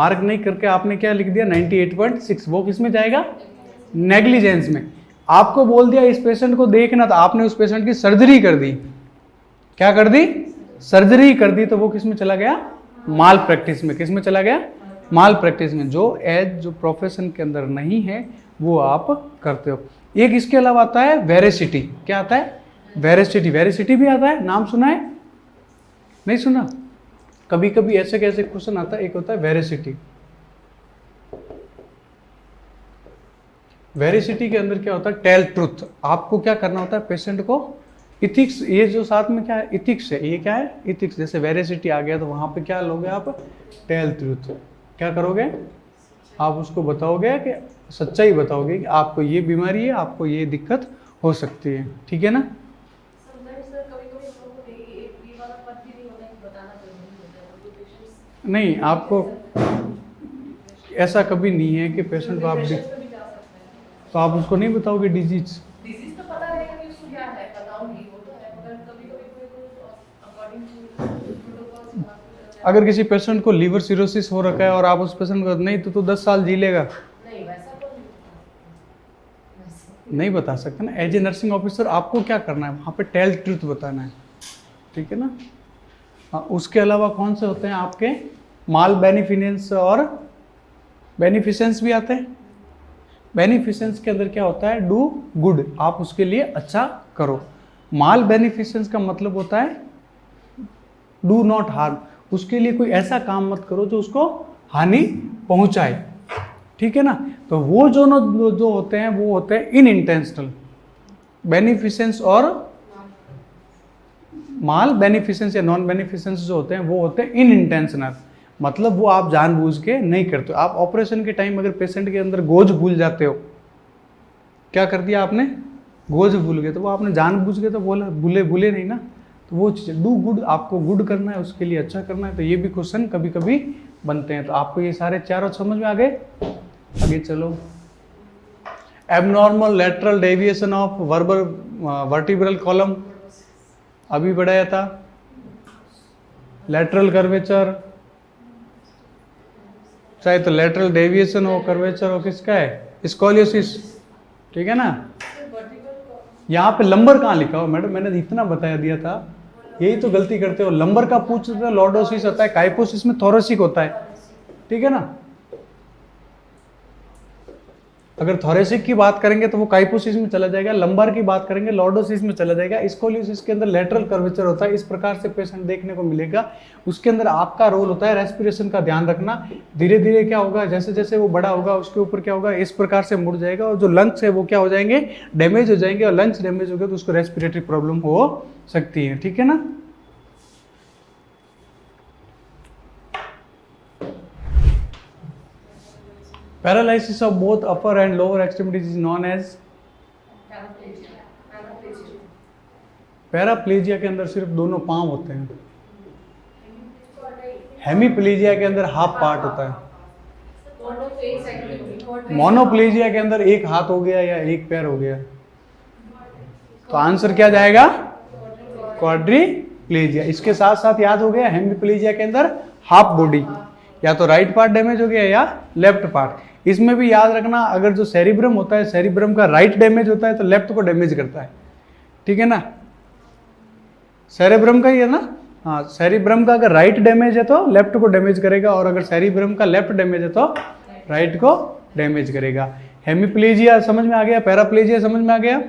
Mark नहीं करके आपने क्या लिख दिया 98.6, वो किस में जाएगा? नेग्लिजेंस में। आपको बोल दिया इस पेशेंट को देखना, तो आपने उस पेशेंट की सर्जरी कर दी। क्या कर दी? सर्जरी कर दी, तो वो किस में चला गया? माल प्रैक्टिस में। किस में चला गया? माल प्रैक्टिस में। जो प्रोफेशन के अंदर नहीं है वो आप करते हो। एक इसके अलावा आता है वेरेसिटी। क्या आता है? वेरेसिटी। वेरेसिटी भी आता है, नाम सुना है? नहीं सुना? कभी कभी ऐसे कैसे क्वेश्चन आता है। एक होता है वेरेसिटी। वेरिसिटी के अंदर क्या होता है? Tell truth. आपको क्या करना होता है? पेशेंट को इथिक्स, ये जो साथ में क्या है? इथिक्स है। ये क्या है? इथिक्स। जैसे वेरिसिटी आ गया तो वहां पे क्या लोगे आप? Tell truth. क्या करोगे? आप उसको बताओगे कि सच्चाई बताओगे कि आपको ये बीमारी है, आपको ये दिक्कत हो सकती है। ठीक है ना? नहीं, आपको ऐसा कभी नहीं है कि पेशेंट को आप तो आप उसको नहीं बताओगे डिजीज तो पता रहेगा कि उसको क्या है, बताऊंगी वो तो है, मगर कभी-कभी कोई अकॉर्डिंग टू प्रोटोकॉल। अगर किसी पेशेंट को लीवर सिरोसिस हो रखा है और आप उस पेशेंट को नहीं तो 10 साल जी लेगा? नहीं, वैसा तो नहीं बता सकते ना। एज ए नर्सिंग ऑफिसर आपको क्या करना है? वहाँ पे टेल ट्रूथ बताना है। ठीक है ना? उसके अलावा कौन से होते हैं आपके? माल बेनिफिसेंस और बेनिफिसेंस भी आते हैं। बेनिफिसेंस के अंदर क्या होता है? डू गुड, आप उसके लिए अच्छा करो। माल बेनिफिसेंस का मतलब होता है डू नॉट हार्म, उसके लिए कोई ऐसा काम मत करो जो उसको हानि पहुंचाए। ठीक है ना? तो वो जो होते हैं वो होते हैं इन इंटेंशनल। बेनिफिसेंस और माल बेनिफिसेंस या नॉन बेनिफिसेंस जो होते हैं वो होते हैं इन इंटेंशनल, मतलब वो आप जानबूझ के नहीं करते हो। आप ऑपरेशन के टाइम अगर पेशेंट के अंदर गोज भूल जाते हो, क्या कर दिया आपने? गोज भूल गए, तो वो आपने जानबूझ के तो बोला, भूले नहीं ना। तो वो चीज़ डू गुड, आपको गुड करना है, उसके लिए अच्छा करना है। तो ये भी क्वेश्चन कभी कभी बनते हैं। तो आपको ये सारे चारों समझ में आ गए? आगे चलो। Abnormal lateral deviation of vertebral column अभी बढ़ाया था। लेटरल कर्वेचर, चाहे तो लेटरल डेविएशन हो, कर्वेचर हो, किसका है? स्कोलियोसिस। ठीक है ना? यहाँ पे लंबर कहाँ लिखा हो मैडम? मैंने इतना बता दिया था, यही तो गलती करते हो। लंबर का पूछते थे, लॉर्डोसिस होता है, काइपोसिस में थोरेसिक होता है। ठीक है ना? अगर थोरेसिक की बात करेंगे तो वो काइपोसिस में चला जाएगा, लंबार की बात करेंगे लॉर्डोसिस में चला जाएगा। स्कोलियोसिस के अंदर लेटरल कर्वेचर होता है। इस प्रकार से पेशेंट देखने को मिलेगा। उसके अंदर आपका रोल होता है रेस्पिरेशन का ध्यान रखना। धीरे धीरे क्या होगा, जैसे जैसे वो बड़ा होगा उसके ऊपर क्या होगा, इस प्रकार से मुड़ जाएगा और जो लंग्स है वो क्या हो जाएंगे? डैमेज हो जाएंगे। और लंग्स डैमेज हो गए तो उसको रेस्पिरेटरी प्रॉब्लम हो सकती है। ठीक है ना? Paralysis of both upper and lower extremities is known as paraplegia के अंदर सिर्फ दोनों पांव होते हैं। हेमीप्लेजिया के अंदर हाफ पार्ट होता है। मोनोप्लेजिया के अंदर एक हाथ हो गया या एक पैर हो गया। तो आंसर क्या जाएगा? क्वाड्रीप्लेजिया। इसके साथ साथ याद हो गया, हेमीप्लेजिया के अंदर हाफ बॉडी, या तो राइट पार्ट डैमेज हो गया या लेफ्ट पार्ट। इसमें भी याद रखना, अगर जो सेरिब्रम होता है, सेरिब्रम का राइट डैमेज होता है तो लेफ्ट को डैमेज करता है। ठीक है ना? सेरिब्रम का ही है ना? हाँ, सेरिब्रम का अगर राइट डैमेज है तो लेफ्ट को डैमेज करेगा, और अगर सेरिब्रम का लेफ्ट डैमेज है तो राइट को डैमेज करेगा। हेमीप्लेजिया समझ में आ गया? पैराप्लेजिया समझ में आ गया?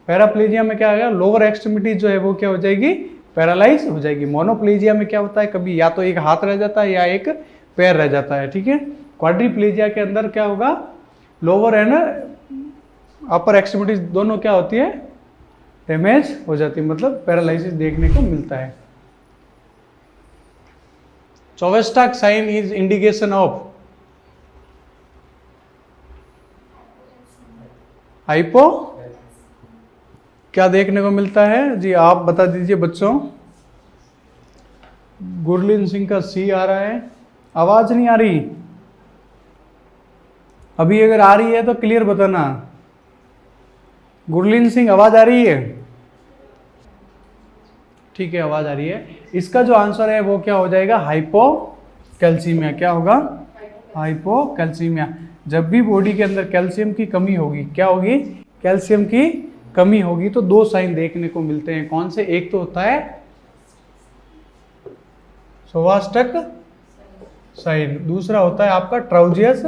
पैराप्लेजिया में क्या आ गया? लोअर एक्सट्रीमिटी जो है वो क्या हो जाएगी? पैरालाइज हो जाएगी। मोनोप्लेजिया में क्या होता है? कभी या तो एक हाथ रह जाता है या एक पैर रह जाता है। ठीक है? क्वाड्रीप्लेजिया के अंदर क्या होगा? लोअर एंड अपर एक्सट्रीमिटीज दोनों क्या होती है? डैमेज हो जाती है, मतलब पैरालिसिस देखने को मिलता है। Chvostek sign is indication of hypo. क्या देखने को मिलता है जी? आप बता दीजिए बच्चों। गुरलीन सिंह का सी आ रहा है। आवाज नहीं आ रही? अभी अगर आ रही है तो क्लियर बताना। गुरलीन सिंह आवाज आ रही है? ठीक है, आवाज आ रही है। इसका जो आंसर है वो क्या हो जाएगा? हाइपोकैल्सीमिया। क्या होगा? हाइपोकैल्सीमिया। जब भी बॉडी के अंदर कैल्शियम की कमी होगी, क्या होगी, कैल्शियम की कमी होगी, तो दो साइन देखने को मिलते हैं। कौन से, एक तो होता है सोवास्टक साइन, दूसरा होता है आपका ट्राउजियस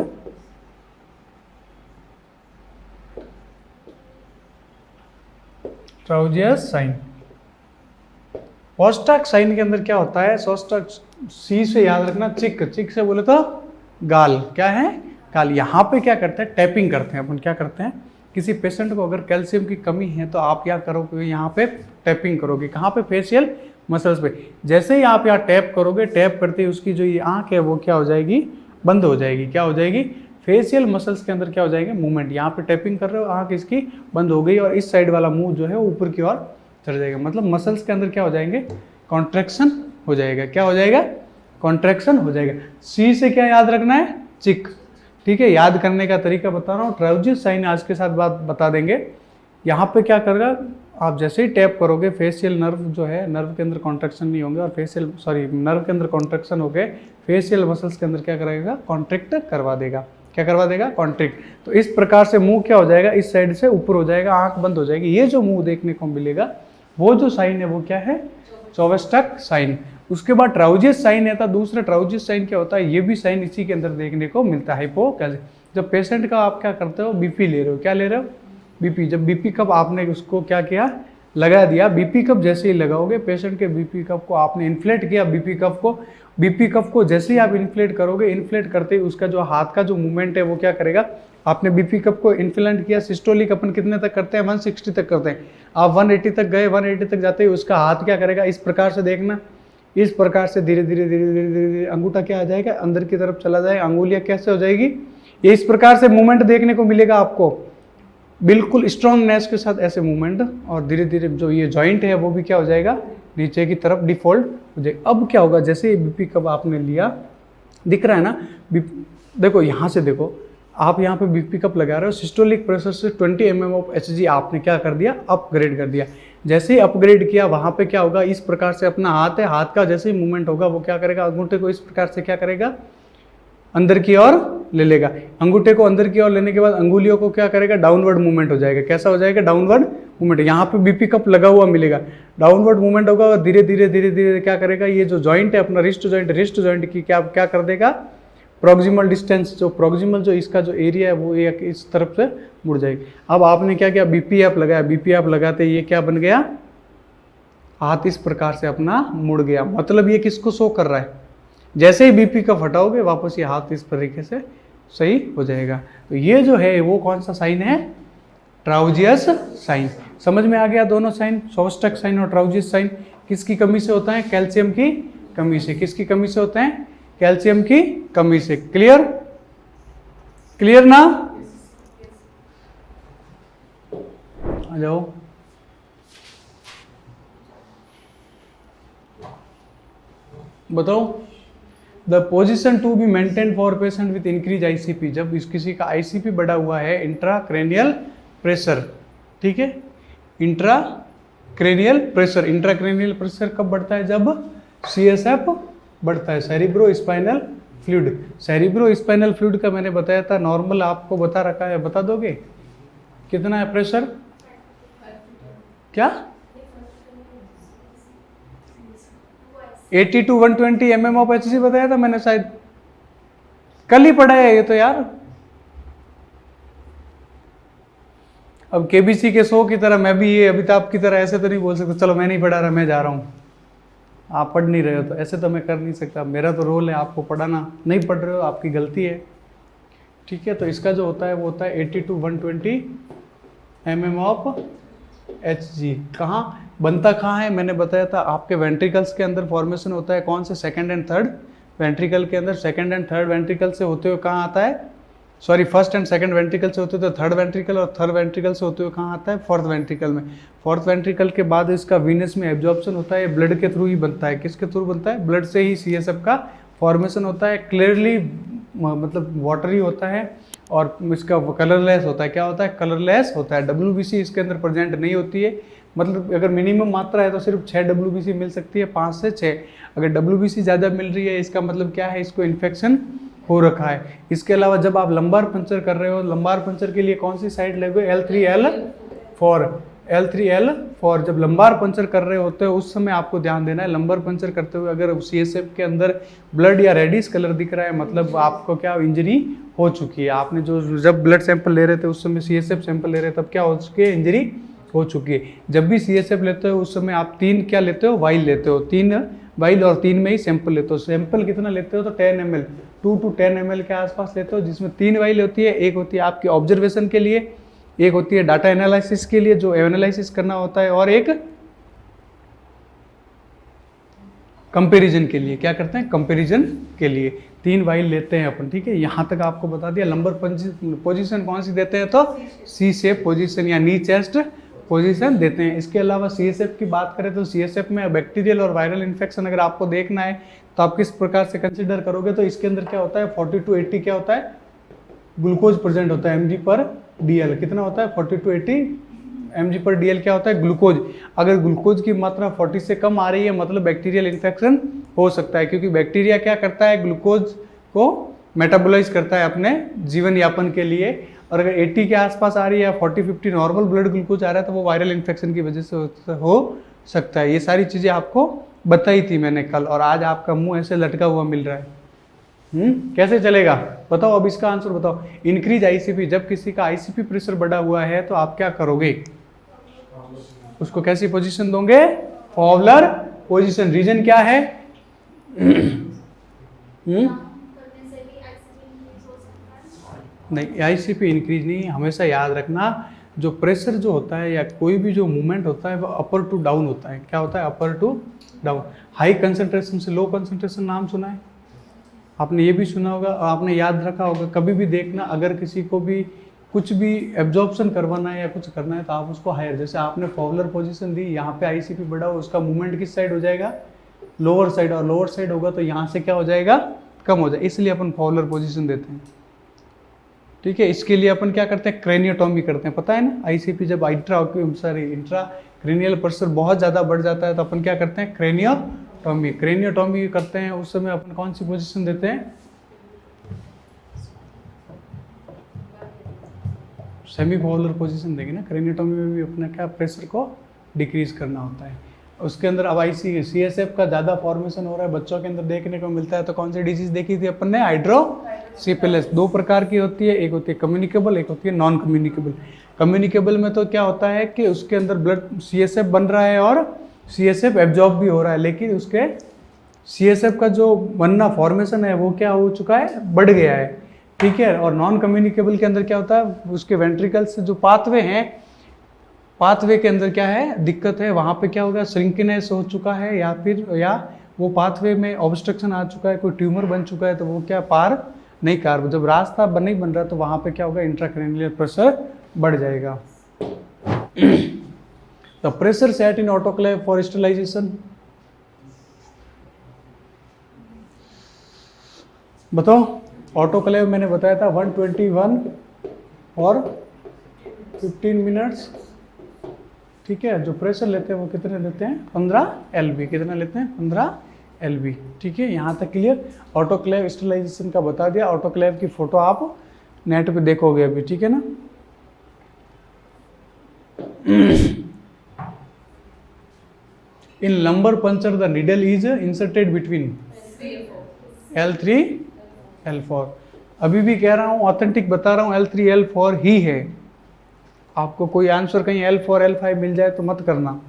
साइन। सोवास्टक साइन के अंदर क्या होता है, सोवास्टक सी से याद रखना, चिक, चिक से बोले तो गाल, क्या है, गाल। यहाँ पे क्या करते हैं, टैपिंग करते हैं अपन। क्या करते हैं, किसी पेशेंट को अगर कैल्शियम की कमी है तो आप क्या करोगे, यहाँ पे टैपिंग करोगे। कहाँ पे, फेशियल मसल्स पे। जैसे ही आप यहाँ टैप करोगे, टैप करते ही उसकी जो ये आंख है वो क्या हो जाएगी, बंद हो जाएगी। क्या हो जाएगी, फेशियल मसल्स के अंदर क्या हो जाएंगे, मूवमेंट। यहाँ पे टैपिंग कर रहे हो, आंख इसकी बंद हो गई और इस साइड वाला मुंह जो है वो ऊपर की ओर चढ़ जाएगा। मतलब मसल्स के अंदर क्या हो जाएंगे, कॉन्ट्रैक्शन हो जाएगा। क्या हो जाएगा, कॉन्ट्रैक्शन हो जाएगा। सी से क्या याद रखना है, चिक। ठीक है, याद करने का तरीका बता रहा हूँ। ट्राउजियस साइन आज के साथ बात बता देंगे। यहाँ पे क्या करेगा, आप जैसे ही टैप करोगे, फेशियल नर्व जो है, नर्व के अंदर कॉन्ट्रैक्शन नहीं होंगे और नर्व के अंदर कॉन्ट्रैक्शन हो गए, फेशियल मसल्स के अंदर क्या करेगा, कॉन्ट्रैक्ट करवा देगा। क्या करवा देगा, कॉन्ट्रैक्ट। तो इस प्रकार से मुंह क्या हो जाएगा, इस साइड से ऊपर हो जाएगा, आंख बंद हो जाएगी। ये जो मुंह देखने को मिलेगा वो जो साइन है वो क्या है, सोवास्टक साइन। उसके बाद ट्राउजियस साइन है था दूसरा। ट्राउजियस साइन क्या होता है, ये भी साइन इसी के अंदर देखने को मिलता है, हाइपोकैल्सिया। जब पेशेंट का आप क्या करते हो, बीपी ले रहे हो, क्या ले रहे हो, बीपी। जब बीपी कप आपने उसको क्या किया, लगा दिया। बीपी कप जैसे ही लगाओगे, पेशेंट के बीपी कप को आपने इन्फ्लेट किया, बीपी कप को जैसे ही आप इन्फ्लेट करोगे, इन्फ्लेट करते ही उसका जो हाथ का जो मूवमेंट है वो क्या करेगा, आपने बीपी कप को इन्फ्लेट किया। सिस्टोलिक अपन कितने तक करते हैं, 160 तक करते हैं। आप 180 तक गए, 180 तक जाते ही उसका हाथ क्या करेगा, इस प्रकार से देखना, इस प्रकार से धीरे धीरे धीरे धीरे धीरे धीरे अंगूठा क्या आ जाएगा, अंदर की तरफ चला जाएगा। अंगुलियां कैसे हो जाएगी, ये इस प्रकार से मूवमेंट देखने को मिलेगा आपको, बिल्कुल स्ट्रॉन्गनेस के साथ ऐसे मूवमेंट। और धीरे धीरे जो ये जॉइंट है वो भी क्या हो जाएगा, नीचे की तरफ डिफॉल्ट हो जाएगा। अब क्या होगा, जैसे ये बीपी कप आपने लिया, दिख रहा है ना, देखो यहाँ से देखो, आप यहाँ पे बीपी कप लगा रहे हो, सिस्टोलिक प्रेशर से 20 mm ऑफ Hg आपने क्या कर दिया, अपग्रेड कर दिया। जैसे ही अपग्रेड किया, वहाँ पे क्या होगा, इस प्रकार से अपना हाथ है, हाथ का जैसे ही मूवमेंट होगा वो क्या करेगा, अंगूठे को इस प्रकार से क्या करेगा, अंदर की ओर ले लेगा। अंगूठे को अंदर की ओर लेने के बाद अंगुलियों को क्या करेगा, डाउनवर्ड मूवमेंट हो जाएगा। कैसा हो जाएगा, डाउनवर्ड मूवमेंट। यहाँ पे बीपी कप लगा हुआ मिलेगा, डाउनवर्ड मूवमेंट होगा और धीरे धीरे धीरे धीरे क्या करेगा, ये जो जॉइंट है अपना रिस्ट जॉइंट की क्या कर देगा, प्रॉक्सिमल डिस्टेंस, जो प्रॉक्सिमल जो इसका जो एरिया है वो एक इस तरफ से मुड़ जाएगी। अब आपने क्या किया, बीपी ऐप लगाया, बीपी ऐप लगाते ये क्या बन गया, हाथ इस प्रकार से अपना मुड़ गया। मतलब ये किसको शो कर रहा है, जैसे ही बीपी का हटाओगे वापस ये हाथ इस तरीके से सही हो जाएगा। तो ये जो है वो कौन सा साइन है, ट्राउजियस साइन। समझ में आ गया दोनों साइन, सोवास्टक साइन और ट्राउजियस साइन। किसकी कमी से होता है, कैल्शियम की कमी से। किसकी कमी से होता है, कैल्शियम की कमी से। क्लियर, क्लियर ना, आ जाओ। बताओ, the position to be maintain for patient with increase ICP. जब किसी का आईसीपी बढ़ा हुआ है, इंट्राक्रेनियल प्रेशर, ठीक है, इंट्राक्रेनियल प्रेशर कब बढ़ता है, जब सीएसएफ बढ़ता है, cerebro spinal fluid. Cerebro spinal fluid का मैंने बताया था, नॉर्मल आपको बता रखा है, बता दोगे कितना है प्रेशर, क्या 80 to 120 mm ऑफ Hg बताया था मैंने, शायद कल ही पढ़ा है ये तो यार। अब केबीसी के शो की तरह मैं भी ये अमिताभ की तरह ऐसे तो नहीं बोल सकता, चलो मैं नहीं पढ़ा रहा, मैं जा रहा हूँ, आप पढ़ नहीं रहे हो तो ऐसे तो मैं कर नहीं सकता। मेरा तो रोल है आपको पढ़ाना, नहीं पढ़ रहे हो आपकी गलती है, ठीक है। तो इसका जो होता है वो होता है 80 to 120 mm ऑफ Hg। कहाँ बनता, कहाँ है, मैंने बताया था आपके वेंट्रिकल्स के अंदर फॉर्मेशन होता है। कौन से, सेकंड एंड थर्ड वेंट्रिकल के अंदर। सेकंड एंड थर्ड वेंट्रिकल से होते हुए कहाँ आता है, sorry first and second ventricle से होते हुए थर्ड वेंट्रिकल, और थर्ड वेंट्रिकल से होते हुए कहाँ आता है, फोर्थ वेंट्रिकल में। फोर्थ वेंट्रिकल के बाद इसका वीनस में एब्जॉर्प्शन होता है, ब्लड के थ्रू ही बनता है। किसके थ्रू बनता है, ब्लड से ही सीएसएफ का फॉर्मेशन होता है। क्लियरली मतलब वाटरी होता है और इसका कलरलेस होता है। क्या होता है, कलरलेस होता है। डब्ल्यूबीसी इसके अंदर प्रेजेंट नहीं होती है, मतलब अगर मिनिमम मात्रा है तो सिर्फ 6 WBC मिल सकती है, 5 से 6। अगर WBC ज़्यादा मिल रही है इसका मतलब क्या है, इसको इन्फेक्शन हो रखा है। इसके अलावा जब आप लंबार पंचर कर रहे हो, लंबार पंचर के लिए कौन सी साइड लोगे, L3L4, L3L4। जब लंबार पंचर कर रहे होते हो उस समय आपको ध्यान देना है, लंबार पंचर करते हुए अगर CSF के अंदर ब्लड या रेडिश कलर दिख रहा है मतलब आपको क्या इंजरी हो चुकी है। आपने जो जब ब्लड सैंपल ले रहे थे उस समय CSF सैंपल ले रहे थे तब क्या हो चुकी है, इंजरी हो चुकी है। जब भी CSF लेते हो उस समय आप 3 क्या लेते हो, वाइल लेते हो, 3 वाइल और 3 में ही सैंपल लेते हो। सैंपल कितना लेते हो तो 10 ml, 2 to 10 ml के आसपास लेते हो, जिसमें 3 वाइल होती है। एक होती है आपकी ऑब्जर्वेशन के लिए, एक होती है डाटा एनालिसिस के लिए जो एनालिसिस करना होता है, और एक कंपैरिजन के लिए, क्या करते हैं, कंपैरिजन के लिए 3 वाइल लेते हैं अपन। ठीक है, यहाँ तक आपको बता दिया। नंबर पोजीशन कौन सी देते हैं तो सी शेप पोजीशन या नी चेस्ट पोजीशन देते हैं। इसके अलावा CSF की बात करें तो CSF में बैक्टीरियल और वायरल इन्फेक्शन अगर आपको देखना है तो आप किस प्रकार से कंसिडर करोगे, तो इसके अंदर क्या होता है 40 to 80 क्या होता है, ग्लूकोज प्रेजेंट होता है mg/dl। कितना होता है 40 to 80 mg/dl क्या होता है, ग्लूकोज। अगर ग्लूकोज की मात्रा 40 से कम आ रही है मतलब बैक्टीरियल इन्फेक्शन हो सकता है, क्योंकि बैक्टीरिया क्या करता है, ग्लूकोज को मेटाबोलाइज करता है अपने जीवन यापन के लिए। और अगर 80 के आसपास आ रही है, 40-50 नॉर्मल ब्लड ग्लूकोज आ रहा है तो वो वायरल इन्फेक्शन की वजह से हो सकता है। ये सारी चीज़ें आपको बताई थी मैंने कल, और आज आपका मुंह ऐसे लटका हुआ मिल रहा है। कैसे चलेगा बताओ, अब इसका आंसर बताओ। इंक्रीज ICP, जब किसी का ICP प्रेशर बढ़ा हुआ है तो आप क्या करोगे, उसको कैसी पोजीशन दोगे, फॉवलर पोजीशन। रीजन क्या है, नहीं ICP इंक्रीज नहीं, हमेशा याद रखना जो प्रेशर जो होता है या कोई भी जो मूवमेंट होता है वो अपर टू डाउन होता है। क्या होता है, upper two down. High concentration से लो कंसंट्रेशन नाम सुना है आपने, ये भी सुना होगा, आपने याद रखा होगा। कभी भी देखना अगर किसी को भी कुछ भी एब्जॉर्प्शन करवाना है या कुछ करना है तो आप उसको हायर, जैसे आपने फॉवलर पोजीशन दी, यहाँ पे ICP बढ़ा हो, उसका मूवमेंट किस साइड हो जाएगा, लोअर साइड, और लोअर साइड होगा तो यहाँ से क्या हो जाएगा, कम हो जाए, इसलिए अपन फॉवलर पोजीशन देते हैं। ठीक है, इसके लिए अपन क्या करते हैं, क्रेनियोटॉमी करते हैं, पता है ना। ICP जब इंट्रा क्रेनियल प्रेशर बहुत ज़्यादा बढ़ जाता है तो अपन क्या करते हैं, क्रेनियोटॉमी करते हैं। उस समय अपन कौन सी पोजीशन देते हैं, सेमी फॉवलर पोजीशन देंगे ना। क्रेनियोटॉमी में भी अपना क्या प्रेशर को डिक्रीज करना होता है। उसके अंदर अब CSF का ज़्यादा फॉर्मेशन हो रहा है, बच्चों के अंदर देखने को मिलता है। तो कौन सी डिजीज देखी थी अपन ने, हाइड्रोसिफिलिस। 2 प्रकार की होती है, एक होती है कम्युनिकेबल, एक होती है नॉन कम्युनिकेबल। कम्युनिकेबल में तो क्या होता है कि उसके अंदर ब्लड CSF बन रहा है और CSF एब्जॉर्ब भी हो रहा है, लेकिन उसके CSF का जो बनना फॉर्मेशन है वो क्या हो चुका है, बढ़ गया है। ठीक है, और नॉन कम्युनिकेबल के अंदर क्या होता है, उसके वेंट्रिकल्स से जो पाथवे हैं, पाथवे के अंदर क्या है, दिक्कत है, वहाँ पे क्या होगा, श्रिंकनेस हो चुका है, या वो पाथवे में ऑब्स्ट्रक्शन आ चुका है, कोई ट्यूमर बन चुका है, तो वो क्या पार नहीं कर, जब रास्ता नहीं बन रहा तो वहाँ पे क्या होगा, इंट्राक्रेनियल प्रेशर बढ़ जाएगा। The pressure set in autoclave for sterilization, बताओ। ऑटोक्लेव मैंने बताया था 121 और 15 मिनट्स। ठीक है, जो प्रेशर लेते हैं वो कितने लेते हैं, 15 LB। कितना लेते हैं, 15 LB। ठीक है, यहाँ तक क्लियर। ऑटोक्लेव स्टरलाइजेशन का बता दिया। ऑटोक्लेव की फोटो आप नेट पे देखोगे अभी, ठीक है ना। In lumbar puncture the needle is inserted between L3 L4। अभी भी कह रहा हूँ, ऑथेंटिक बता रहा हूँ, L3 L4 ही है। आपको कोई आंसर कहीं L4 L5 मिल जाए तो मत करना।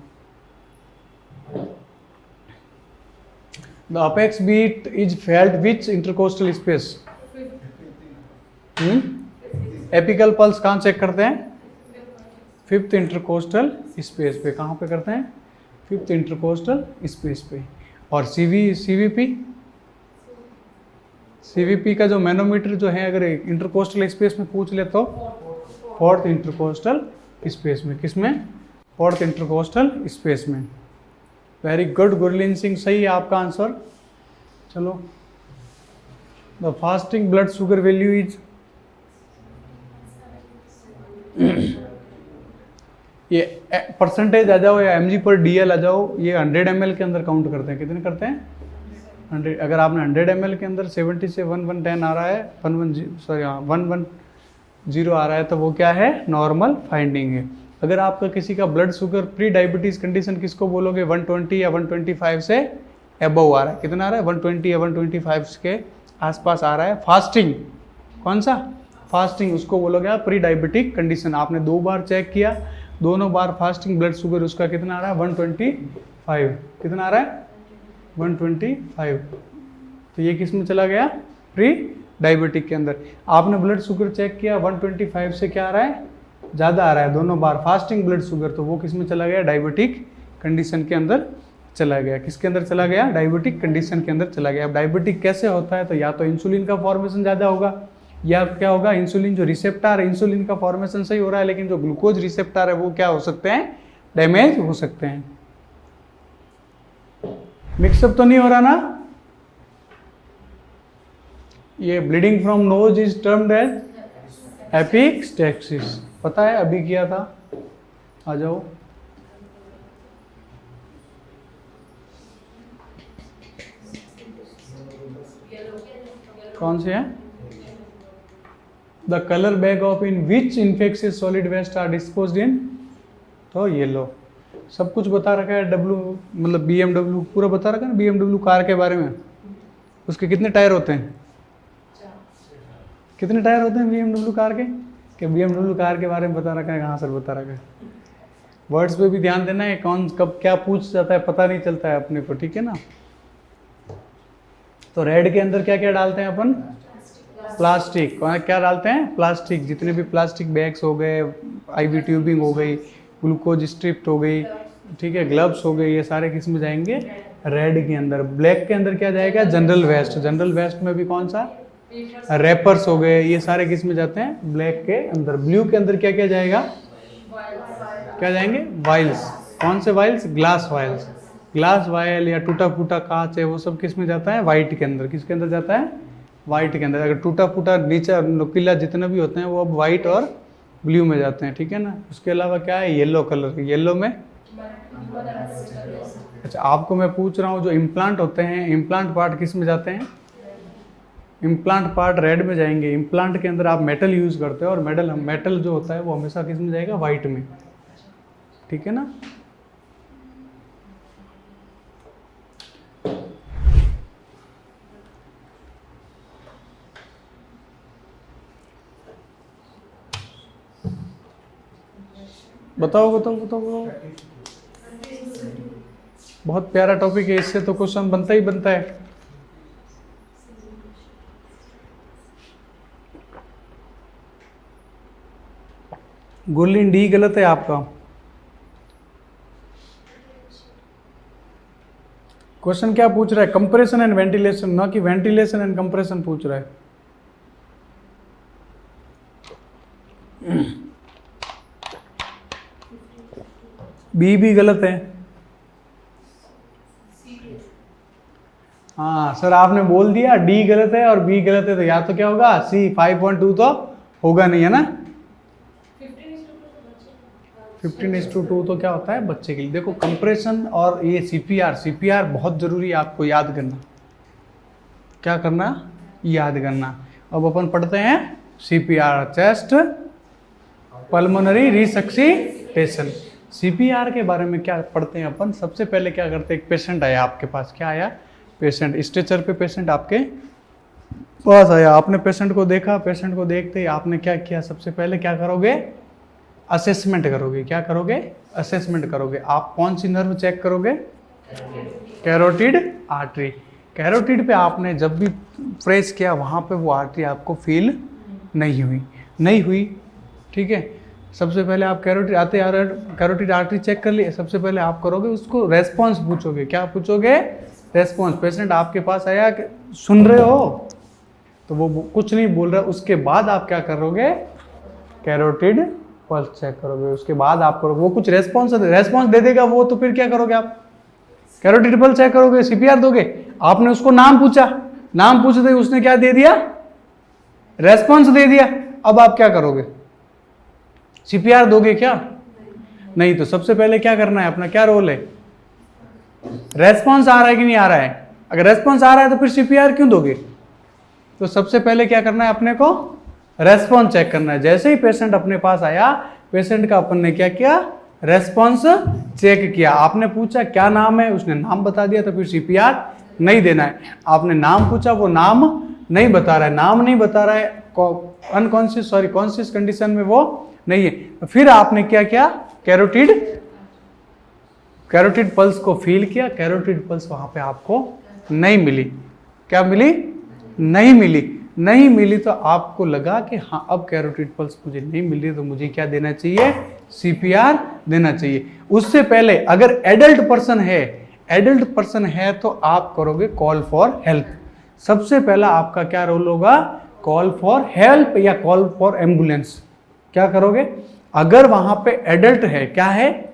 The apex beat is felt which intercostal space. Apical pulse कहाँ चेक करते हैं, 5th इंटरकोस्टल स्पेस पे। कहाँ पे करते हैं, 5th इंटरकोस्टल स्पेस पे। और CVP का जो मैनोमीटर जो है, अगर इंटरकोस्टल स्पेस में पूछ ले तो 4th इंटरकोस्टल स्पेस में। किसमें, 4th इंटरकोस्टल स्पेस में। वेरी गुड गुरलीन सिंह, सही है आपका आंसर। चलो, the fasting blood sugar value is, ये परसेंटेज आ जाओ या mg/dl आ जाओ, ये 100 ml के अंदर काउंट करते हैं। कितने करते हैं, 100, अगर आपने 100 ml के अंदर 70 से 1110 आ रहा है, 110 आ रहा है, तो वो क्या है, नॉर्मल फाइंडिंग है। अगर आपका किसी का blood sugar pre diabetes condition किसको बोलोगे, 120 या 125 से एबव आ रहा है, कितना आ रहा है, 120 या 125 के आसपास आ रहा है, फास्टिंग, कौन सा, फास्टिंग, उसको बोलोगे आप प्री डायबिटिक कंडीशन। आपने 2 बार चेक किया, दोनों बार फास्टिंग ब्लड शुगर उसका कितना आ रहा है, 125, कितना आ रहा है, 125। तो ये किस में चला गया, प्री डायबिटिक के अंदर। आपने ब्लड शुगर चेक किया, 125 से क्या आ रहा है, ज़्यादा आ रहा है, दोनों बार फास्टिंग ब्लड शुगर, तो वो किस में चला गया, डायबिटिक कंडीशन के अंदर चला गया। किसके अंदर चला गया, डायबिटिक कंडीशन के अंदर चला गया। अब डायबिटिक कैसे होता है, तो या तो इंसुलिन का फॉर्मेशन ज़्यादा होगा, या क्या होगा, इंसुलिन जो रिसेप्टर है, इंसुलिन का फॉर्मेशन सही हो रहा है, लेकिन जो ग्लूकोज रिसेप्टर है वो क्या हो सकते हैं, डैमेज हो सकते हैं। मिक्सअप तो नहीं हो रहा ना। ये bleeding from nose is termed as epistaxis, पता है, अभी किया था, आ जाओ। कौन से हैं, the colour bag of in which infectious solid waste are disposed in, तो येलो। सब कुछ बता रखा है, डब्लू मतलब BMW पूरा बता रखा है ना, BMW कार के बारे में। उसके कितने टायर होते हैं, कितने टायर होते हैं BMW कार के, कि BMW कार के बारे में बता रखा है, कहाँ सर बता रखा है। वर्ड्स पे भी ध्यान देना है, कौन कब क्या पूछ जाता है पता नहीं चलता है अपने को, ठीक है ना। तो रेड के अंदर क्या क्या डालते हैं अपन, प्लास्टिक, क्या डालते हैं, प्लास्टिक, जितने भी प्लास्टिक बैग्स हो गए, IV ट्यूबिंग हो गई, ग्लूकोज स्ट्रिप हो गई, ठीक है, ग्लव्स हो गए, ये सारे किस में जाएंगे, रेड के अंदर। ब्लैक के अंदर क्या जाएगा, जनरल वेस्ट, जनरल वेस्ट में भी कौन सा, रैपर्स हो गए, ये सारे किस में जाते हैं, ब्लैक के अंदर। ब्लू के अंदर क्या क्या जाएगा, क्या जाएंगे, वाइल्स, कौन से वाइल्स, ग्लास वाइल्स, ग्लास वायल या टूटा फूटा कांच है, वो सब किस में जाता है, वाइट के अंदर। किसके अंदर जाता है, वाइट के अंदर। अगर टूटा फूटा नीचे नुकीला जितने भी होते हैं वो अब वाइट और ब्लू में जाते हैं, ठीक है ना। उसके अलावा क्या है, येलो कलर, येलो में, अच्छा आपको मैं पूछ रहा हूँ, जो इम्प्लांट होते हैं, इम्प्लांट पार्ट किस में जाते हैं, इम्प्लांट पार्ट रेड में जाएंगे। इम्प्लांट के अंदर आप मेटल यूज़ करते हो, और मेटल जो होता है वो हमेशा किस में जाएगा, वाइट में, ठीक है ना। बताओ बताओ बताओ बताओ, बहुत प्यारा टॉपिक है, इससे तो क्वेश्चन बनता ही बनता है। गुरलीन डी गलत है आपका। क्वेश्चन क्या पूछ रहा है, कंप्रेशन एंड वेंटिलेशन, ना कि वेंटिलेशन एंड कंप्रेशन पूछ रहा है। बी भी गलत है। हाँ सर आपने बोल दिया डी गलत है और बी गलत है, तो या तो क्या होगा, सी 5.2 तो होगा नहीं, है ना। 15:2 तो क्या होता है बच्चे के लिए। देखो कंप्रेशन और ये CPR बहुत जरूरी है आपको याद करना। क्या करना, याद करना। अब अपन पढ़ते हैं CPR, चेस्ट पल्मोनरी रिसक्सीटेशन। CPR के बारे में क्या पढ़ते हैं अपन, सबसे पहले क्या करते हैं, एक पेशेंट आया आपके पास, क्या आया, पेशेंट, स्ट्रेचर पे पेशेंट आपके पास आया, आपने पेशेंट को देखा, पेशेंट को देखते ही आपने क्या किया, सबसे पहले क्या करोगे, असेसमेंट करोगे। क्या करोगे, असेसमेंट करोगे। आप कौन सी नर्व चेक करोगे, कैरोटिड आर्टरी। कैरोटिड पे आपने जब भी प्रेस किया वहाँ पे वो आर्टरी आपको फील नहीं हुई, ठीक है। सबसे पहले आप कैरोटिड आर्टरी चेक कर लिए, सबसे पहले आप करोगे उसको रेस्पॉन्स पूछोगे। क्या पूछोगे, रेस्पॉन्स। पेशेंट आपके पास आया, सुन रहे हो, तो वो कुछ नहीं बोल रहा, उसके बाद आप क्या करोगे, कैरोटिड पल्स चेक करोगे। उसके बाद आप करोगे, वो कुछ रेस्पॉन्स दे देगा वो, तो फिर क्या करोगे आप, कैरोटिड पल्स चेक करोगे, CPR दोगे। आपने उसको नाम पूछा, नाम पूछते उसने क्या दे दिया, रेस्पॉन्स दे दिया। अब आप क्या करोगे, CPR दोगे क्या, नहीं। तो सबसे पहले क्या करना है, अपना क्या रोल है, रेस्पॉन्स आ रहा है कि नहीं आ रहा है, अगर रेस्पॉन्स आ रहा है तो फिर सीपीआर क्यों दोगे? तो सबसे पहले क्या करना है अपने को? रेस्पॉन्स चेक करना है। जैसे ही पेशेंट अपने पास आया, पेशेंट का अपन ने क्या किया? रेस्पॉन्स चेक किया। आपने पूछा क्या नाम है, उसने नाम बता दिया, तो फिर सीपीआर नहीं देना है। आपने नाम पूछा, वो नाम नहीं बता रहा है, नाम नहीं बता रहा है, अनकॉन्शियस सॉरी कॉन्शियस कंडीशन में वो नहीं है, तो फिर आपने क्या किया? कैरोटिड पल्स को फील किया। कैरोटिड पल्स वहां पे आपको नहीं मिली। क्या मिली? नहीं मिली। नहीं मिली तो आपको लगा कि हाँ अब कैरोटिड पल्स मुझे नहीं मिल रही, तो मुझे क्या देना चाहिए? सीपीआर देना चाहिए। उससे पहले अगर एडल्ट पर्सन है तो आप करोगे कॉल फॉर हेल्प। सबसे पहला आपका क्या रोल होगा? कॉल फॉर हेल्प या कॉल फॉर एम्बुलेंस। क्या करोगे? अगर वहां पे एडल्ट है, क्या है?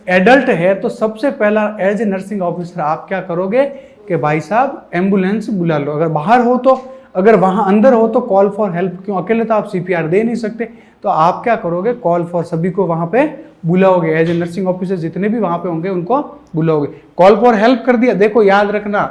एडल्ट है, तो सबसे पहला एज ए नर्सिंग ऑफिसर आप क्या करोगे कि भाई साहब एम्बुलेंस बुला लो। अगर बाहर हो तो, अगर वहां अंदर हो तो कॉल फॉर हेल्प क्यों? अकेले तो आप सीपीआर दे नहीं सकते, तो आप क्या करोगे? कॉल फॉर सभी को वहां पे बुलाओगे। एज ए नर्सिंग ऑफिसर जितने भी वहां पे होंगे उनको बुलाओगे। कॉल फॉर हेल्प कर दिया। देखो याद रखना,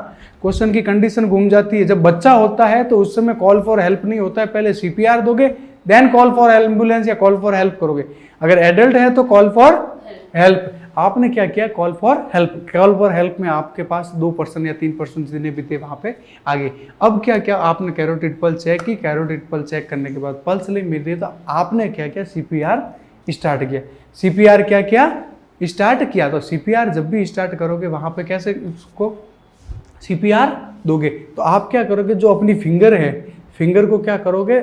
क्वेश्चन की कंडीशन घूम जाती है। जब बच्चा होता है तो उस समय कॉल फॉर हेल्प नहीं होता है, पहले सीपीआर दोगे देन कॉल फॉर एम्बुलेंस या कॉल फॉर हेल्प करोगे। अगर एडल्ट है तो कॉल फॉर हेल्प। आपने क्या किया? Call for help. Call for help में आपके पास 2% या 3% जितने भी थे वहां पे आगे। अब क्या किया? आपने कैरोटिड पल्स चेक की। कैरोटिड पल्स चेक करने के बाद पल्स नहीं मिल रही, तो आपने क्या किया? सीपीआर स्टार्ट किया। सीपीआर क्या किया? स्टार्ट किया। तो सीपीआर जब भी स्टार्ट करोगे वहां पे कैसे उसको सीपीआर दोगे? तो आप क्या करोगे? जो अपनी फिंगर है, फिंगर को क्या करोगे?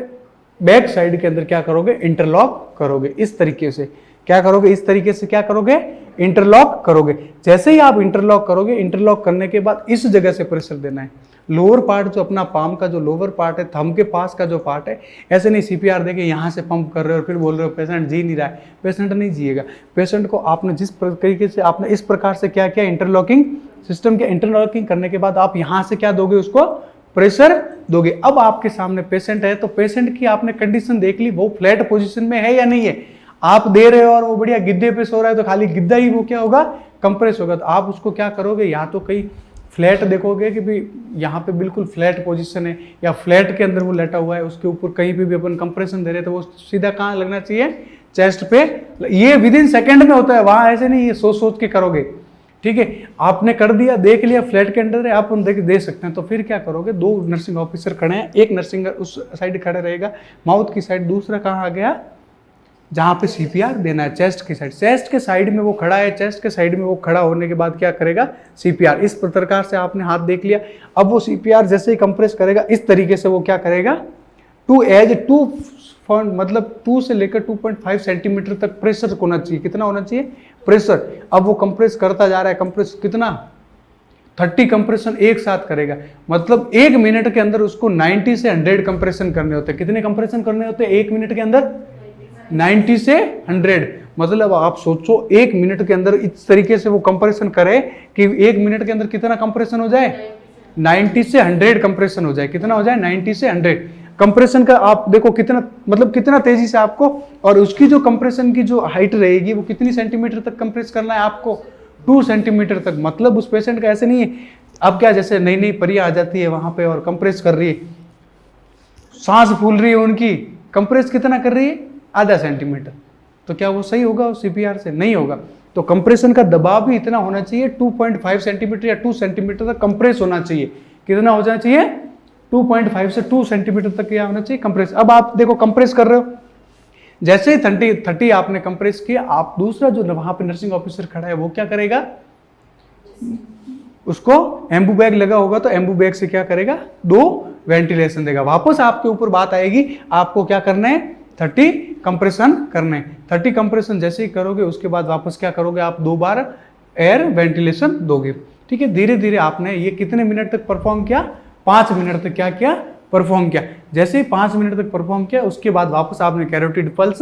बैक साइड के अंदर क्या करोगे? इंटरलॉक करोगे। इस तरीके से क्या करोगे? इस तरीके से क्या करोगे? इंटरलॉक करोगे। जैसे ही आप इंटरलॉक करोगे, इंटरलॉक करने के बाद इस जगह से प्रेशर देना है। लोअर पार्ट जो अपना पाम का जो लोअर पार्ट है, थंब के पास का जो पार्ट है, ऐसे नहीं सीपीआर देके यहाँ से पंप कर रहे हो और फिर बोल रहे हो पेशेंट जी नहीं रहा है। पेशेंट नहीं जिएगा। पेशेंट को आपने जिस तरीके से आपने इस प्रकार से क्या किया? इंटरलॉकिंग सिस्टम के इंटरलॉकिंग करने के बाद आप यहाँ से क्या दोगे? उसको प्रेशर दोगे। अब आपके सामने पेशेंट है, तो पेशेंट की आपने कंडीशन देख ली, वो फ्लैट पोजीशन में है या नहीं है। आप दे रहे हो और वो बढ़िया गिद्दे पे सो रहा है, तो खाली गिद्दा ही वो क्या होगा? कंप्रेस होगा। तो आप उसको क्या करोगे? या तो कहीं फ्लैट देखोगे कि भी यहाँ पे बिल्कुल फ्लैट पोजीशन है, या फ्लैट के अंदर वो लेटा हुआ है, उसके ऊपर कहीं पे भी अपन कंप्रेशन दे रहे हैं, तो वो सीधा कहाँ लगना चाहिए? चेस्ट पे। ये विद इन सेकेंड में होता है, वहां ऐसे नहीं ये सोच के करोगे। ठीक है, आपने कर दिया, देख लिया फ्लैट के अंदर है, आप दे सकते हैं। तो फिर क्या करोगे? 2 नर्सिंग ऑफिसर खड़े हैं, एक नर्सिंग उस साइड खड़े रहेगा माउथ की साइड, दूसरा कहाँ आ गया? जहां पे सीपीआर देना है, चेस्ट की साइड। चेस्ट के साइड में वो खड़ा है, चेस्ट के साइड में वो खड़ा होने के बाद क्या करेगा? सीपीआर। इस प्रकार से आपने हाथ देख लिया। अब वो सीपीआर जैसे ही कंप्रेस करेगा, इस तरीके से वो क्या करेगा? 2 से लेकर 2.5 सेंटीमीटर तक प्रेशर होना चाहिए। कितना होना चाहिए? प्रेशर। अब वो कंप्रेस करता जा रहा है। कंप्रेस कितना? 30 कंप्रेशन एक साथ करेगा। मतलब 1 मिनट के अंदर उसको 90 से 100 कंप्रेशन करने होते हैं। कितने कंप्रेशन करने होते हैं 1 मिनट के अंदर? 90 से 100। मतलब आप सोचो 1 मिनट के अंदर इस तरीके से वो कंप्रेशन करे कि 1 मिनट के अंदर कितना कंप्रेशन हो जाए? 90 से 100 कंप्रेशन हो जाए। कितना हो जाए? 90 से 100 कंप्रेशन का। आप देखो कितना, मतलब कितना तेजी से आपको, और उसकी जो कंप्रेशन की जो हाइट रहेगी वो कितनी सेंटीमीटर तक कंप्रेस करना है आपको? 2 सेंटीमीटर तक। मतलब उस पेशेंट का ऐसे नहीं है अब क्या जैसे नई नई परी आ जाती है वहां पे और कंप्रेस कर रही है, सांस फूल रही है उनकी, कंप्रेस कितना कर रही है? आधा सेंटीमीटर। तो क्या वो सही होगा सीपीआर से? नहीं होगा। तो कंप्रेशन का दबाव भी इतना होना चाहिए, 2.5 सेंटीमीटर या 2 सेंटीमीटर तक कंप्रेस होना चाहिए। कितना हो जाना चाहिए? 2.5 से 2 सेंटीमीटर तक क्या होना चाहिए? कंप्रेस। अब आप देखो कंप्रेस कर रहे हो, जैसे ही 30 आपने कंप्रेस किया, आप दूसरा जो वहां पे नर्सिंग ऑफिसर खड़ा है वो क्या करेगा? उसको एम्बू बैग लगा होगा तो एम्बू बैग से क्या करेगा? 2 वेंटिलेशन देगा। वापस आपके ऊपर बात आएगी, आपको क्या करना है? 30 कंप्रेशन करने। 30 कंप्रेशन जैसे ही करोगे उसके बाद वापस क्या करोगे? आप 2 बार एयर वेंटिलेशन दोगे। ठीक है, धीरे धीरे आपने ये कितने मिनट तक परफॉर्म किया? 5 मिनट तक क्या किया? परफॉर्म किया। जैसे ही 5 मिनट तक परफॉर्म किया उसके बाद वापस आपने कैरोटिड पल्स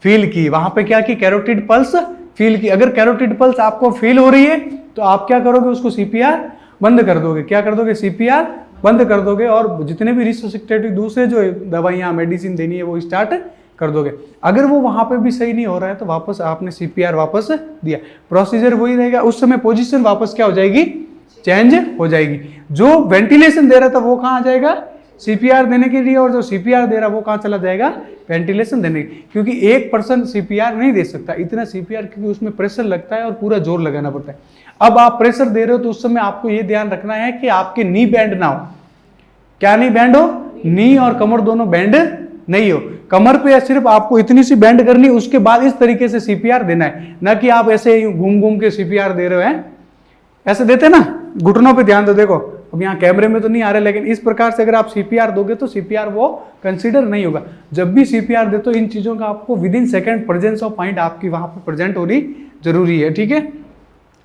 फील की। वहां पे क्या की? कैरोटिड पल्स फील की। अगर कैरोटिड पल्स आपको फील हो रही है तो आप क्या करोगे? उसको सीपीआर बंद कर दोगे। क्या कर दोगे? सीपीआर बंद कर दोगे और जितने भी रिससिटेटिव दूसरे जो दवाइयाँ मेडिसिन देनी है वो स्टार्ट कर दोगे। अगर वो वहां पे भी सही नहीं हो रहा है तो वापस आपने सीपीआर वापस दिया। प्रोसीजर वही रहेगा। उस समय पोजीशन वापस क्या हो जाएगी? चेंज हो जाएगी। जो वेंटिलेशन दे रहा था वो कहाँ आ जाएगा, सीपीआर देने के लिए, और जो सीपीआर दे रहा वो कहाँ चला जाएगा, वेंटिलेशन देने के। क्योंकि एक पर्सन सीपीआर नहीं दे सकता इतना सीपीआर, क्योंकि उसमें प्रेशर लगता है और पूरा जोर लगाना पड़ता है। अब आप प्रेशर दे रहे हो तो उस समय आपको ये ध्यान रखना है कि आपके नी बैंड ना हो। क्या नहीं बैंड हो, नी और कमर दोनों बैंड नहीं हो। कमर पे सिर्फ आपको इतनी सी बैंड करनी, उसके बाद इस तरीके से सीपीआर देना है, ना कि आप ऐसे घूम घूम के सीपीआर दे रहे हो। ऐसे देते ना, घुटनों पे ध्यान दो। देखो अब यहाँ कैमरे में तो नहीं आ रहा, लेकिन इस प्रकार से अगर आप सीपीआर दोगे तो सीपीआर वो कंसीडर नहीं होगा। जब भी सीपीआर दे तो इन चीजों का आपको with in second presence of mind आपकी वहां पर प्रेजेंट होनी जरूरी है। ठीक है,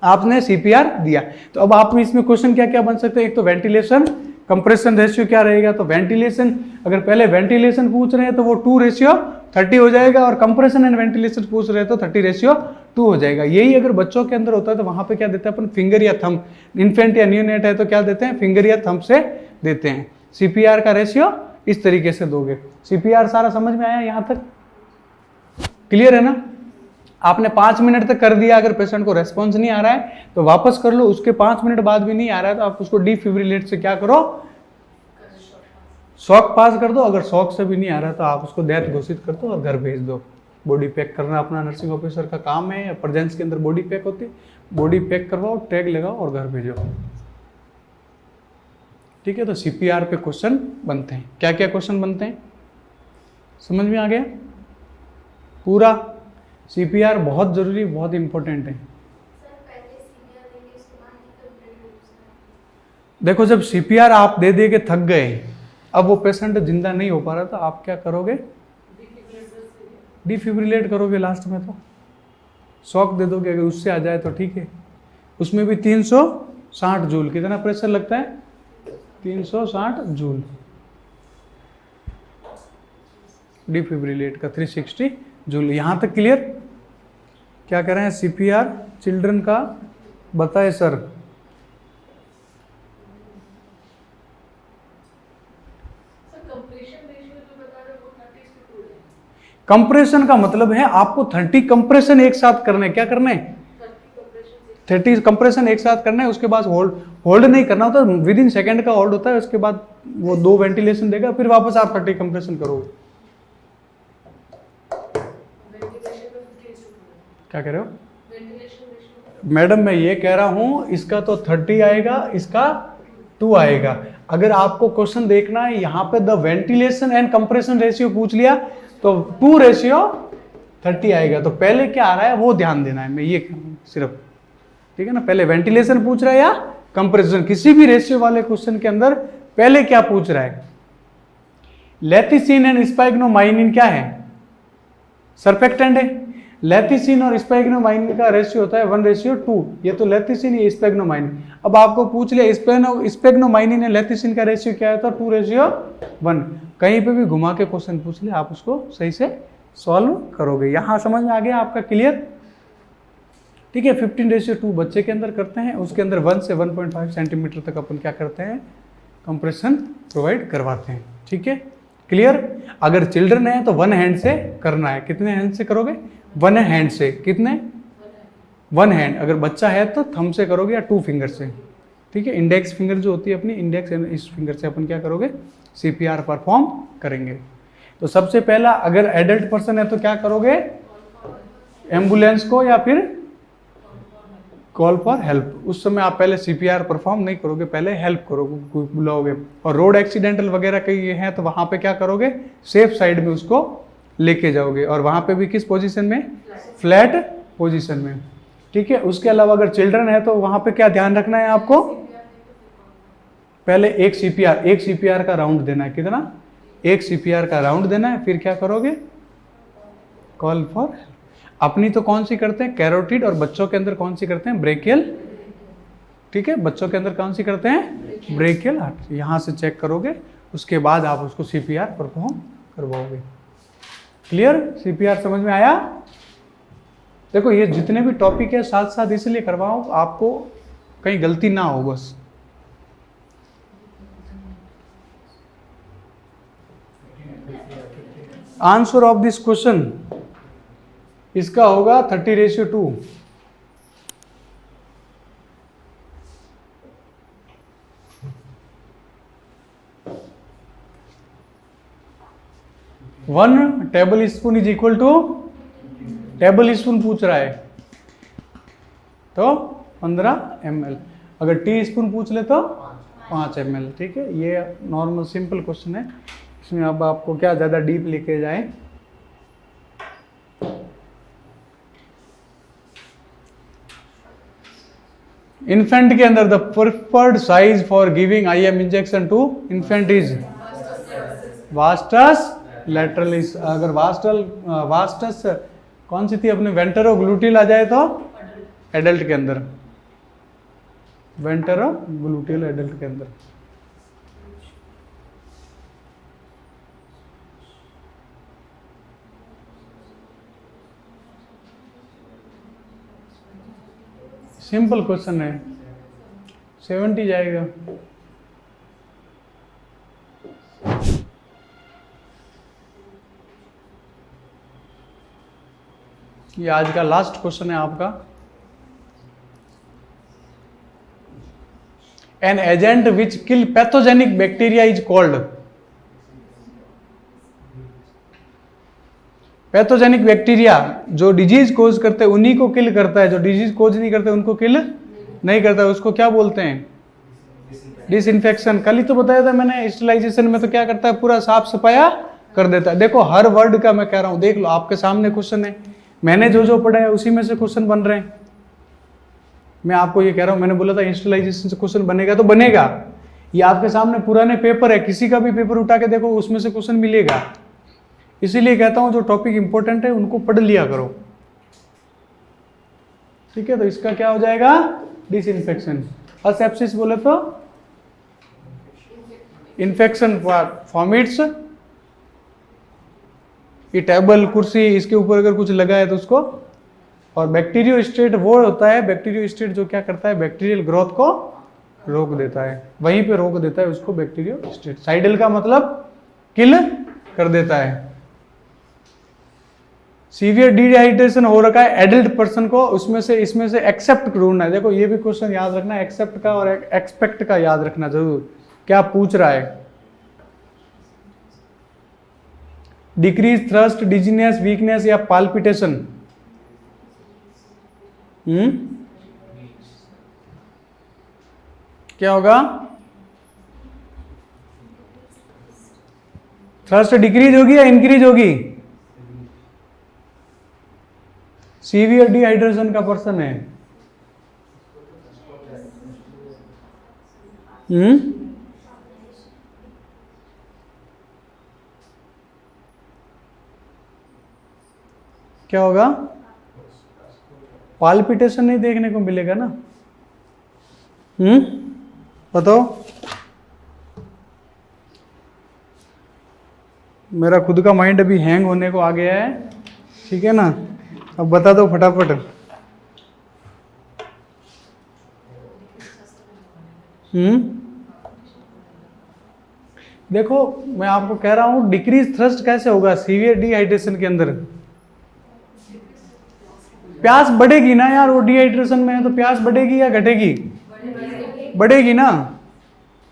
आपने सीपीआर दिया तो अब आप इसमें क्वेश्चन क्या क्या बन सकते हैं। एक तो वेंटिलेशन कंप्रेशन रेशियो क्या रहेगा, तो वेंटिलेशन अगर पहले वेंटिलेशन पूछ रहे हैं तो वो 2:30 हो जाएगा, और कंप्रेशन एंड वेंटिलेशन पूछ रहे हैं तो 30:2 हो जाएगा। यही अगर बच्चों के अंदर होता है तो वहां पे क्या देते हैं अपन, फिंगर या थंब। इन्फेंट या न्यूनेट है तो क्या देते हैं, फिंगर या थंब से देते हैं। सीपीआर का रेशियो इस तरीके से दोगे। सीपीआर सारा समझ में आया, यहां तक क्लियर है ना। आपने 5 मिनट तक कर दिया, अगर पेशेंट को रेस्पॉन्स नहीं आ रहा है तो वापस कर लो, उसके 5 मिनट बाद भी नहीं आ रहा है तो आप उसको डिफिब्रिलेट से क्या करो, शॉक पास कर दो। अगर शॉक से भी नहीं आ रहा तो आप उसको डेथ घोषित कर दो और घर भेज दो। बॉडी पैक करना अपना नर्सिंग ऑफिसर का काम है, या प्रेजेंस के अंदर बॉडी पैक होती है, बॉडी पैक करवाओ, टैग लगाओ और घर भेजो। ठीक है, तो सीपीआर पे क्वेश्चन बनते हैं। क्या क्या क्वेश्चन बनते हैं समझ में आ गया पूरा। सीपीआर बहुत जरूरी, बहुत इंपॉर्टेंट है। देखो जब सीपीआर आप दे दे के थक गए, अब वो पेशेंट जिंदा नहीं हो पा रहा, तो आप क्या करोगे, डिफिब्रिलेट करोगे। लास्ट में तो शॉक दे दोगे, अगर उससे आ जाए तो ठीक है। उसमें भी 360 जूल, कितना प्रेशर लगता है, 360 जूल। डिफिब्रिलेट का 360 जूल। यहां तक क्लियर। क्या कह रहे हैं, सीपीआर चिल्ड्रन का बताए सर। कंप्रेशन का मतलब है आपको 30 कंप्रेशन एक साथ करने, क्या करना है, 30 कंप्रेशन एक साथ करना है। उसके बाद होल्ड नहीं करना होता, विद इन सेकेंड का होल्ड होता है। उसके बाद वो 2 वेंटिलेशन देगा, फिर वापस आप 30 कंप्रेशन करोगे। क्या कह रहे हो मैडम, मैं ये कह रहा हूं इसका तो 30 आएगा, इसका 2 आएगा। अगर आपको क्वेश्चन देखना है यहाँ पे the ventilation and compression ratio पूछ लिया तो 2:30 आएगा। तो पहले क्या आ रहा है वो ध्यान देना है, मैं ये कह रहा हूं सिर्फ। ठीक है ना, पहले वेंटिलेशन पूछ रहा है या कंप्रेशन, किसी भी रेशियो वाले क्वेश्चन के अंदर पहले क्या पूछ रहा है। लेथिसिन एंड स्पाइग्नोमाइनिन क्या है, सरफेक्टेंट है। लेथिसिन और स्पाइग्नोमाइनिन का रेशियो होता है 1:2। ये तो लेथिसिन, ये स्पाइग्नोमाइनिन। अब आपको पूछ लिया स्पाइग्नोमाइनिन और लेथिसिन का रेशियो क्या है, तो 2:1। कहीं पे भी घुमा के क्वेश्चन पूछ ले, आप उसको सही से सॉल्व करोगे। यहां समझ में आ गया आपका, क्लियर। ठीक है, 15:2 बच्चे के अंदर करते हैं, उसके अंदर 1 से 1.5 सेंटीमीटर तक अपन क्या करते हैं, कंप्रेशन प्रोवाइड करवाते हैं। ठीक है, क्लियर। अगर चिल्ड्रन है तो 1 हैंड से करना है। कितने हैंड से करोगे, 1 हैंड से। कितने, 1 हैंड। अगर बच्चा है तो थंब से करोगे या 2 फिंगर से। ठीक है, इंडेक्स फिंगर जो होती है अपनी, इंडेक्स इस फिंगर से अपन क्या करोगे, सीपीआर परफॉर्म करेंगे। तो सबसे पहला अगर एडल्ट पर्सन है तो क्या करोगे, एम्बुलेंस को या फिर कॉल फॉर हेल्प। उस समय आप पहले सीपीआर परफॉर्म नहीं करोगे, पहले हेल्प करोगे, बुलाओगे। और रोड एक्सीडेंटल वगैरह कहीं है तो वहां पे क्या करोगे, सेफ साइड में उसको लेके जाओगे। और वहां पे भी किस पोजीशन में, फ्लैट पोजीशन में। ठीक है, उसके अलावा अगर चिल्ड्रन है तो वहां पे क्या ध्यान रखना है आपको, पहले एक सीपीआर का राउंड देना है। कितना, 1 सीपीआर का राउंड देना है। फिर क्या करोगे, कॉल फॉर। अपनी तो कौन सी करते हैं, कैरोटिड। और बच्चों के अंदर कौन सी करते हैं, ब्रेकियल। ठीक है, बच्चों के अंदर कौन सी करते हैं, ब्रेकियल हार्ट। यहां से चेक करोगे, उसके बाद आप उसको सीपीआर परफॉर्म करवाओगे। क्लियर, सीपीआर समझ में आया। देखो ये जितने भी टॉपिक है साथ साथ इसलिए करवाओ आपको कहीं गलती ना हो बस। आंसर ऑफ दिस क्वेश्चन इसका होगा 30:2। 1 tablespoon is equal to, tablespoon पूछ रहा है तो 15 ml, अगर टी स्पून पूछ ले तो 5 ml। ठीक है, ये नॉर्मल सिंपल क्वेश्चन है, इसमें अब आपको क्या ज़्यादा डीप लेके जाए। इन्फेंट के अंदर the preferred site for giving IM injection to infant is vastus lateralis. अगर वास्टस कौन सी थी अपने, वेंटरो ग्लूटिल आ जाए तो एडल्ट के अंदर, वेंटरो ग्लूटिल एडल्ट के अंदर। सिंपल क्वेश्चन है, 70 जाएगा। ये आज का लास्ट क्वेश्चन है आपका। An agent which kill pathogenic bacteria is called, pathogenic bacteria जो डिजीज कोज करते हैं उन्हीं को किल करता है, जो डिजीज कोज नहीं करते उनको किल नहीं करता है, उसको क्या बोलते हैं, डिसइंफेक्शन। कल ही तो बताया था मैंने, स्टरलाइजेशन में तो क्या करता है, पूरा साफ सफाया कर देता है। देखो हर वर्ड का मैं कह रहा हूं, देख लो आपके सामने क्वेश्चन है, मैंने जो पढ़ा है उसी में से क्वेश्चन बन रहे हैं। मैं आपको ये कह रहा हूं, मैंने बोला था इंस्टलाइजेशन से क्वेश्चन बनेगा तो बनेगा, ये आपके सामने पुराने पेपर है, किसी का भी पेपर उठा के देखो उसमें से क्वेश्चन मिलेगा। इसीलिए कहता हूं जो टॉपिक इंपॉर्टेंट है उनको पढ़ लिया करो। ठीक है, तो इसका क्या हो जाएगा, डिसइंफेक्शन। असेप्सिस बोले तो इन्फेक्शन फ्रॉम इट्स, ये टेबल कुर्सी इसके ऊपर अगर कुछ लगा है तो उसको। और बैक्टीरियो स्टेट वो होता है, बैक्टीरियो स्टेट जो क्या करता है, बैक्टीरियल ग्रोथ को रोक देता है, वहीं पे रोक देता है उसको बैक्टीरियो स्टेट। साइडल का मतलब किल कर देता है। सीवियर डिहाइड्रेशन हो रखा है एडल्ट पर्सन को, उसमें से इसमें से एक्सेप्ट ढूंढना है। देखो ये भी क्वेश्चन याद रखना है, एक्सेप्ट का और एक्सपेक्ट का याद रखना जरूर, क्या पूछ रहा है। डिक्रीज थ्रस्ट, डिजीनेस, वीकनेस या पाल्पिटेशन। क्या होगा, थ्रस्ट डिक्रीज होगी या इंक्रीज होगी, सीवियर डिहाइड्रेशन का पर्सन है। क्या होगा, पाल्पिटेशन नहीं देखने को मिलेगा ना। बताओ, मेरा खुद का माइंड अभी हैंग होने को आ गया है, ठीक है ना। अब बता दो फटाफट। देखो मैं आपको कह रहा हूं, डिक्रीज थ्रस्ट कैसे होगा सीवियर डिहाइड्रेशन के अंदर, प्यास बढ़ेगी ना यार, वो डिहाइड्रेशन में है तो प्यास बढ़ेगी या घटेगी, बढ़ेगी ना,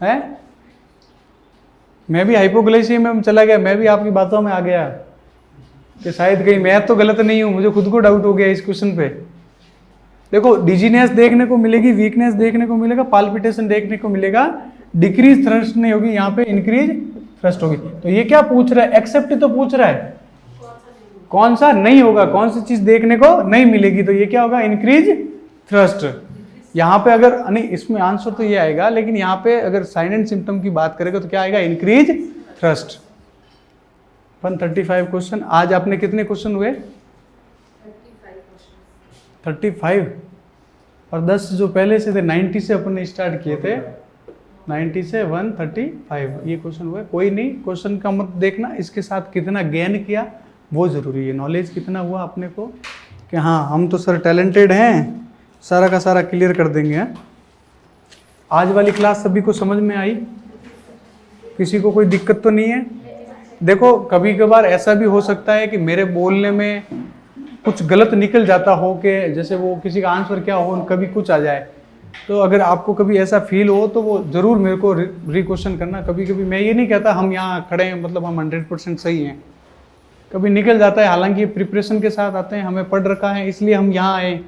है। मैं भी हाइपोग्लाइसीमिया में चला गया, मैं भी आपकी बातों में आ गया कि शायद कहीं मैं तो गलत नहीं हूं, मुझे खुद को डाउट हो गया इस क्वेश्चन पे। देखो डिजीनेस देखने को मिलेगी, वीकनेस देखने को मिलेगा, पाल्पिटेशन देखने को मिलेगा, डिक्रीज थ्रस्ट नहीं होगी, यहाँ पे इंक्रीज थ्रस्ट होगी। तो ये क्या पूछ रहा है, एक्सेप्ट तो पूछ रहा है, कौन सा नहीं होगा, कौन सी चीज देखने को नहीं मिलेगी, तो ये क्या होगा, इंक्रीज थ्रस्ट। यहाँ पे अगर नहीं, इसमें आंसर तो ये आएगा, लेकिन यहाँ पे अगर साइन एंड सिम्टम की बात करेगा तो क्या आएगा, इंक्रीज थ्रस्ट। 135 क्वेश्चन। आज आपने कितने क्वेश्चन हुए, 35, और 10 जो पहले से थे 90 से अपन ने स्टार्ट किए थे, 90 से 135 ये क्वेश्चन हुए। कोई नहीं, क्वेश्चन का मत देखना, इसके साथ कितना गेन किया वो जरूरी है, नॉलेज कितना हुआ अपने को कि हाँ हम तो सर टैलेंटेड हैं, सारा का सारा क्लियर कर देंगे। आज वाली क्लास सभी को समझ में आई, किसी को कोई दिक्कत तो नहीं है। देखो कभी कभार ऐसा भी हो सकता है कि मेरे बोलने में कुछ गलत निकल जाता हो, कि जैसे वो किसी का आंसर क्या हो, कभी कुछ आ जाए, तो अगर आपको कभी ऐसा फील हो तो वो ज़रूर मेरे को रिक्वेश्चन करना। कभी कभी मैं ये नहीं कहता हम यहाँ खड़े हैं मतलब हम 100% सही हैं, कभी निकल जाता है, हालांकि प्रिपरेशन के साथ आते हैं, हमें पढ़ रखा है इसलिए हम यहाँ आए।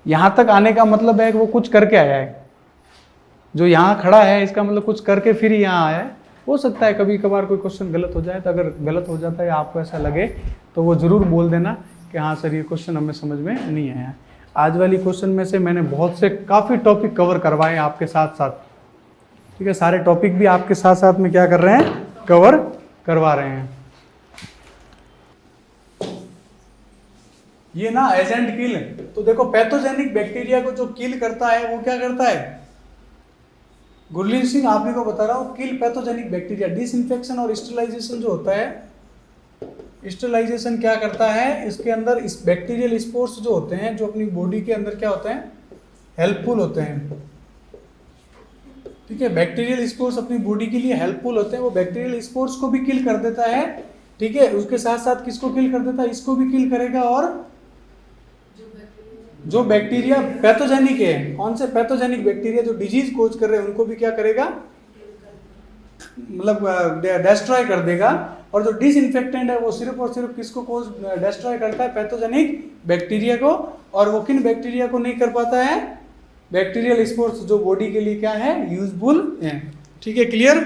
यहाँ तक आने का मतलब है कि वो कुछ करके आया है, जो यहाँ खड़ा है इसका मतलब कुछ करके फिर यहाँ आया है। हो सकता है कभी कभार कोई क्वेश्चन गलत हो जाए, तो अगर गलत हो जाता है आपको ऐसा लगे तो वो ज़रूर बोल देना कि हाँ सर ये क्वेश्चन हमें समझ में नहीं आया। आज वाली क्वेश्चन में से मैंने बहुत से काफ़ी टॉपिक कवर करवाए आपके साथ साथ, ठीक है, सारे टॉपिक भी आपके साथ साथ में क्या कर रहे हैं, कवर करवा रहे हैं। ये ना एजेंट किल, तो देखो पैथोजेनिक बैक्टीरिया को जो किल करता है वो क्या करता है, गुरलीन सिंह आप ही को बता रहा हूँ, किल पैथोजेनिक बैक्टीरिया। डिसइंफेक्शन और स्टरलाइजेशन जो होता है, स्टरलाइजेशन क्या करता है, इसके अंदर इस बैक्टीरियल स्पोर्स जो होते हैं, जो अपनी बॉडी के अंदर क्या होते हैं, हेल्पफुल होते हैं, ठीक है। बैक्टीरियल स्पोर्स अपनी बॉडी के लिए हेल्पफुल होते हैं, वो बैक्टीरियल स्पोर्स को भी किल कर देता है, ठीक है। उसके साथ साथ किसको किल कर देता है, इसको भी किल करेगा, और जो बैक्टीरिया पैथोजेनिक है, कौन से पैथोजेनिक बैक्टीरिया जो डिजीज कोज कर रहे हैं उनको भी क्या करेगा, मतलब डिस्ट्रॉय कर देगा। और जो डिसइंफेक्टेंट है वो सिर्फ और सिर्फ किसको कोज डिस्ट्रॉय करता है, पैथोजेनिक बैक्टीरिया को। और वो किन बैक्टीरिया को नहीं कर पाता है, बैक्टीरियल स्पोर्स जो बॉडी के लिए क्या है, यूजफुल है, ठीक है, क्लियर।